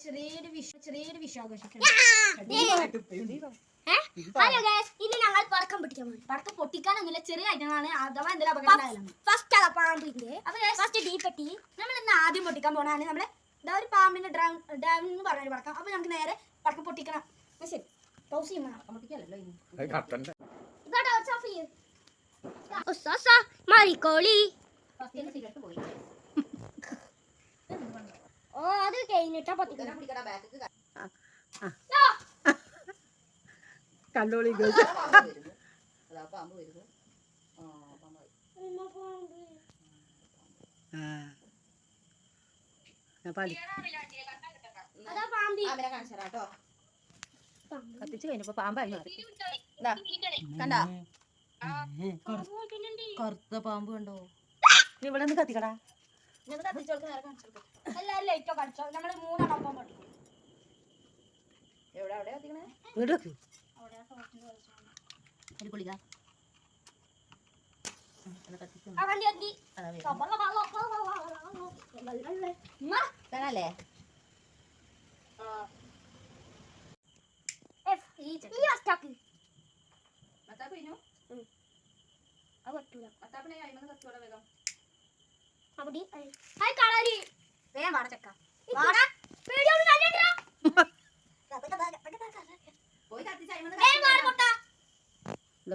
ചെറിയൊരു വിഷാഘോഷിക്കണം. Hello guys, ഇന്ന് ഞങ്ങൾ പടക്കം പൊട്ടിക്കാൻ പോകും. പടക്കം പൊട്ടിക്കാനൊന്നുമില്ല, ചെറിയ ഐറ്റങ്ങളാണ്. അഥവാ എന്തെങ്കിലും അപകടം ഫസ്റ്റ് പാമ്പിന്റെ ഫസ്റ്റ് ഡീപ്പെട്ടി നമ്മൾ ഇന്ന് ആദ്യം പൊട്ടിക്കാൻ പോണാണ്. നമ്മളെ ഒരു പാമ്പിന്റെ ഡ്രാം എന്ന് പറഞ്ഞൊരു പടക്കം. അപ്പൊ നമുക്ക് നേരെ പടക്കം പൊട്ടിക്കണം. ശരി, പൗസ് മാറിക്കോളി. ഓ അത് കഴിഞ്ഞിട്ടാ പൊട്ടിക്കണം. കണ്ടോളി കത്തിച്ച് കഴിഞ്ഞപ്പോ പാമ്പായി കണ്ടാ കറുത്ത പാമ്പ് കണ്ടോ? ഇവിടെ നിന്ന് കത്തിക്കടാ.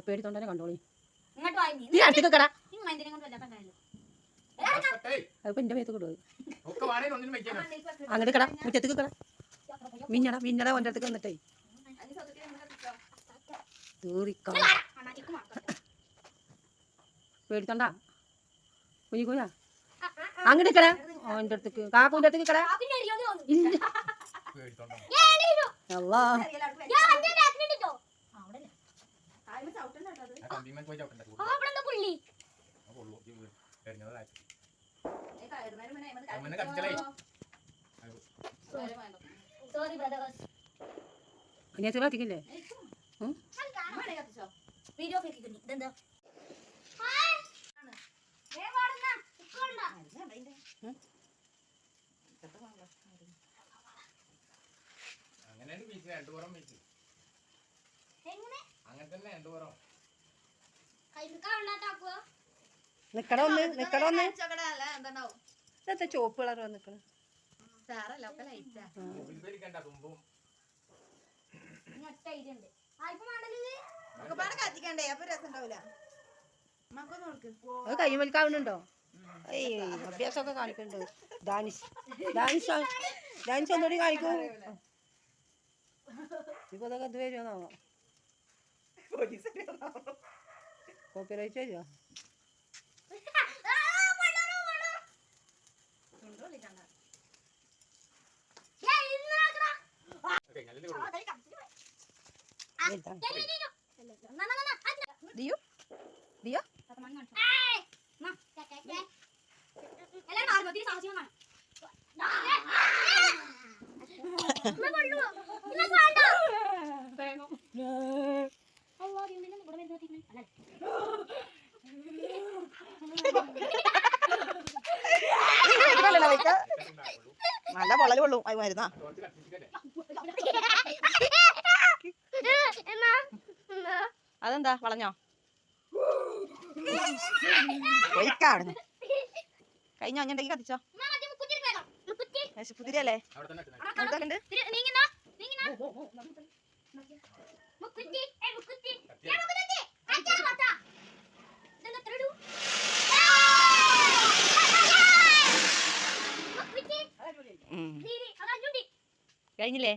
പേടിത്തോണ്ടനെ കണ്ടോളി. അതിപ്പോ എന്റെ മേത്ത് കൊടുക്കും. അങ്ങോട്ട് കട മുറ്റത്തേക്ക് കട മിന്നട ഓൻ്റെ അടുത്തേക്ക് വന്നിട്ടേ പേടിത്തോണ്ടാ കുഞ്ഞിക്കൂഞ്ഞ അങ്ങോട്ട് കട ഓൻ്റെ അടുത്തേക്ക് കാക്കൂൻ്റെ അടുത്തേക്ക് കട അല്ലാ കത്തിക്കില്ലേ? നിക്കട ചോപ്പ് കളർ വന്നിക്കണ കയ്യുമൽക്കാവുന്നുണ്ടോ? അഭ്യാസമൊക്കെ കാണിക്കുന്നുണ്ട്. ഡാൻസ് ഒന്നുകൂടി കാണിക്കൂ. ഇപ്പൊ അതൊക്കെ എന്ത് വരുമോ? കോപ്പിറൈറ്റ് വരുമോ? നല്ല പൊള്ളല് കൊള്ളും. അത് മരുന്നാ അതെന്താ വളഞ്ഞോ? ഒഴിക്കാടുന്നു കഴിഞ്ഞ ഒഞ്ഞുണ്ടെങ്കിൽ കത്തിച്ചോ. പുതിരല്ലേ ഉണ്ട്. കഴിഞ്ഞില്ലേ?